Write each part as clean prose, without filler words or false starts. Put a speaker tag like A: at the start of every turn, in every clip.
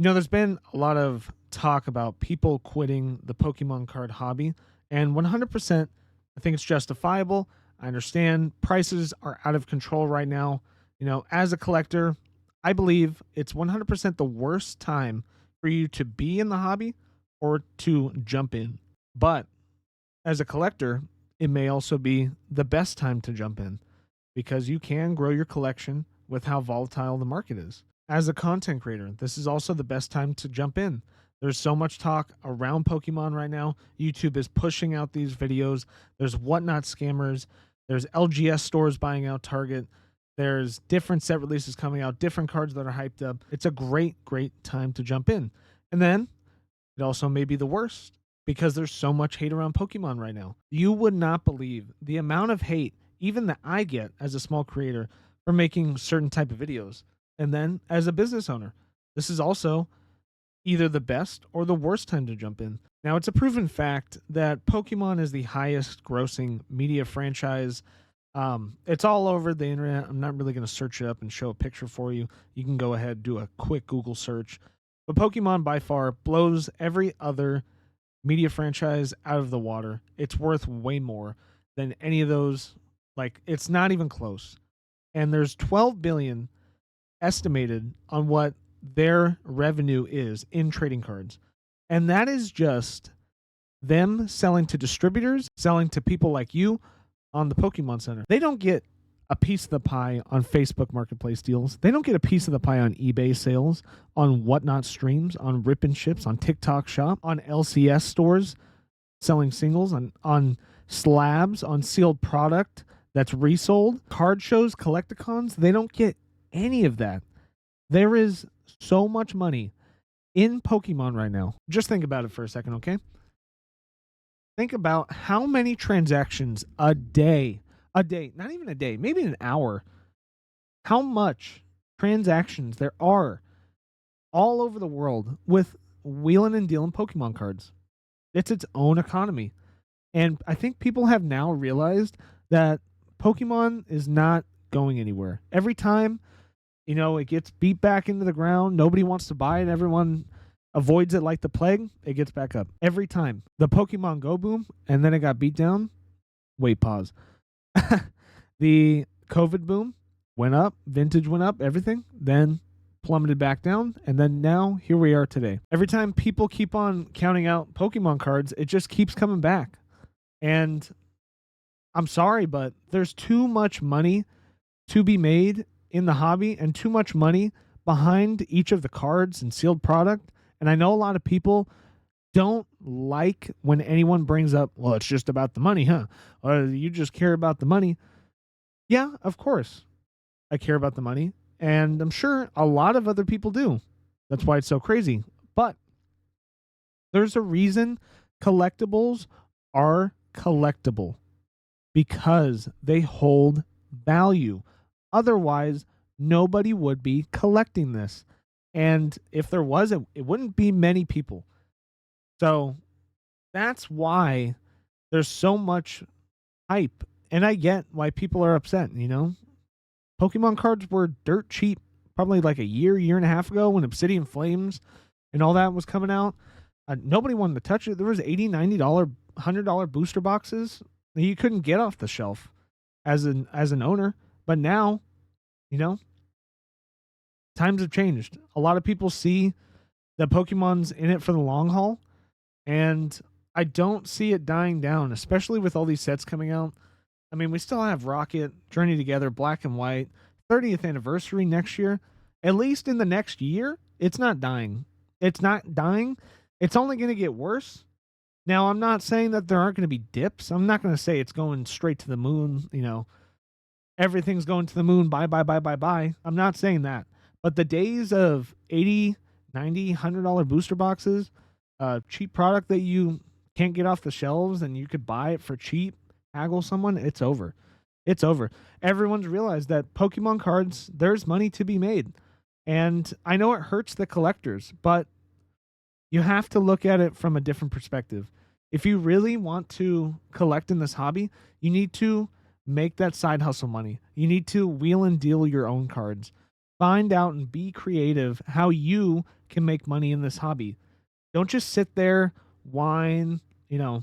A: There's been a lot of talk about people quitting the Pokemon card hobby, and 100%, I think it's justifiable. I understand prices are out of control right now. As a collector, I believe it's 100% the worst time for you to be in the hobby or to jump in. But as a collector, it may also be the best time to jump in because you can grow your collection with how volatile the market is. As a content creator, this is also the best time to jump in. There's so much talk around Pokemon right now. YouTube is pushing out these videos. There's whatnot scammers. There's LGS stores buying out Target. There's different set releases coming out, different cards that are hyped up. It's a great, great time to jump in. And then it also may be the worst because there's so much hate around Pokemon right now. You would not believe the amount of hate, even that I get as a small creator for making certain type of videos. And then as a business owner, this is also either the best or the worst time to jump in. Now, it's a proven fact that Pokemon is the highest grossing media franchise. It's all over the internet. I'm not really going to search it up and show a picture for you. You can go ahead, do a quick Google search. But Pokemon by far blows every other media franchise out of the water. It's worth way more than any of those. Like, it's not even close. And there's 12 billion estimated on what their revenue is in trading cards. And that is just them selling to distributors, selling to people like you on the Pokemon Center. They don't get a piece of the pie on Facebook Marketplace deals. They don't get a piece of the pie on eBay sales, on Whatnot streams, on Rip and Ships, on TikTok Shop, on LCS stores selling singles, on slabs, on sealed product that's resold, card shows, collecticons. They don't get any of that. There is so much money in Pokemon right now. Just think about it for a second, okay? Think about how many transactions a day, not even a day, maybe an hour, how much transactions there are all over the world with wheeling and dealing Pokemon cards. It's its own economy. And I think people have now realized that Pokemon is not going anywhere. Every time, it gets beat back into the ground, nobody wants to buy it, everyone avoids it like the plague, it gets back up. Every time. The Pokemon Go boom, and then it got beat down. Wait, pause. The COVID boom went up, vintage went up, everything, then plummeted back down, and then now here we are today. Every time people keep on counting out Pokemon cards, it just keeps coming back. And I'm sorry, but there's too much money to be made in the hobby and too much money behind each of the cards and sealed product. And I know a lot of people don't like when anyone brings up, well, it's just about the money, huh? Or you just care about the money. Yeah, of course. I care about the money. And I'm sure a lot of other people do. That's why it's so crazy. But there's a reason collectibles are collectible because they hold value. Otherwise, nobody would be collecting this. And if there was, it wouldn't be many people. So that's why there's so much hype. And I get why people are upset, Pokemon cards were dirt cheap probably like a year and a half ago when Obsidian Flames and all that was coming out. Nobody wanted to touch it. There was $80, $90, $100 booster boxes that you couldn't get off the shelf as an owner. But now, times have changed. A lot of people see that Pokemon's in it for the long haul, and I don't see it dying down, especially with all these sets coming out. I mean, we still have Rocket, Journey Together, Black and White, 30th anniversary next year. At least in the next year, it's not dying. It's not dying. It's only going to get worse. Now, I'm not saying that there aren't going to be dips. I'm not going to say it's going straight to the moon, everything's going to the moon, bye, bye, bye, bye, bye. I'm not saying that. But the days of $80, $90, $100 booster boxes, cheap product that you can't get off the shelves and you could buy it for cheap, haggle someone, it's over. It's over. Everyone's realized that Pokemon cards, there's money to be made. And I know it hurts the collectors, but you have to look at it from a different perspective. If you really want to collect in this hobby, you need to make that side hustle money. You need to wheel and deal your own cards. Find out and be creative how you can make money in this hobby. Don't just sit there, whine, you know,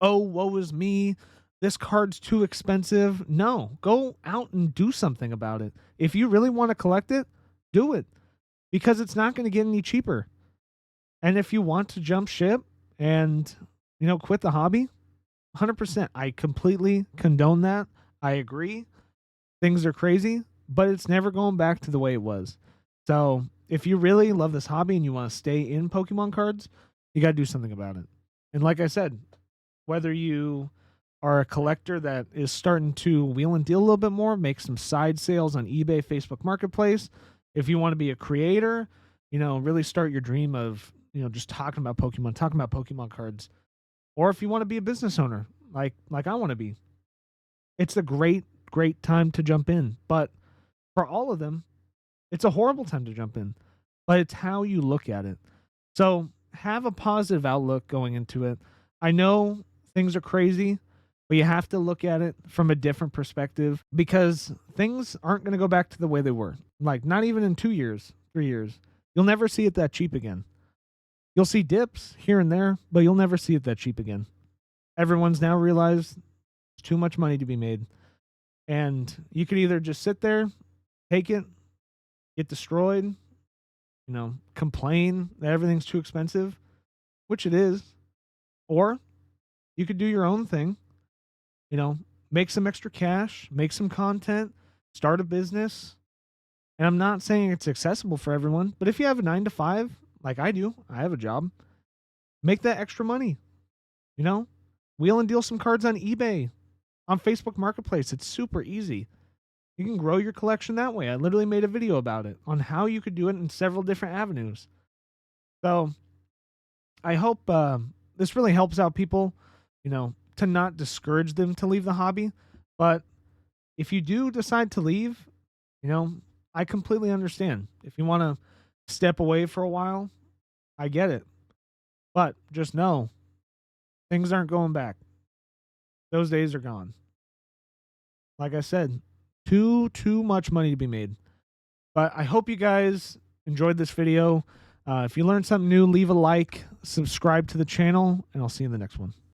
A: oh, woe is me. This card's too expensive. No, go out and do something about it. If you really want to collect it, do it because it's not going to get any cheaper. And if you want to jump ship and, quit the hobby, 100%. I completely condone that. I agree. Things are crazy, but it's never going back to the way it was. So if you really love this hobby and you want to stay in Pokemon cards, you got to do something about it. And like I said, whether you are a collector that is starting to wheel and deal a little bit more, make some side sales on eBay, Facebook Marketplace, if you want to be a creator, really start your dream of, just talking about Pokemon cards, or if you want to be a business owner, like I want to be, it's a great time to jump in. But for all of them, it's a horrible time to jump in. But it's how you look at it. So have a positive outlook going into it. I know things are crazy, but you have to look at it from a different perspective because things aren't going to go back to the way they were. Like, not even in 2 years, 3 years. You'll never see it that cheap again. You'll see dips here and there, but you'll never see it that cheap again. Everyone's now realized there's too much money to be made. And you could either just sit there, take it, get destroyed, complain that everything's too expensive, which it is, or you could do your own thing, make some extra cash, make some content, start a business. And I'm not saying it's accessible for everyone, but if you have a 9 to 5, like I do, I have a job, make that extra money, wheel and deal some cards on eBay, on Facebook Marketplace. It's super easy. You can grow your collection that way. I literally made a video about it on how you could do it in several different avenues. So I hope this really helps out people, to not discourage them to leave the hobby. But if you do decide to leave, I completely understand. If you want to step away for a while, I get it. But just know things aren't going back. Those days are gone. Like I said, too much money to be made. But I hope you guys enjoyed this video. If you learned something new, leave a like, subscribe to the channel, and I'll see you in the next one.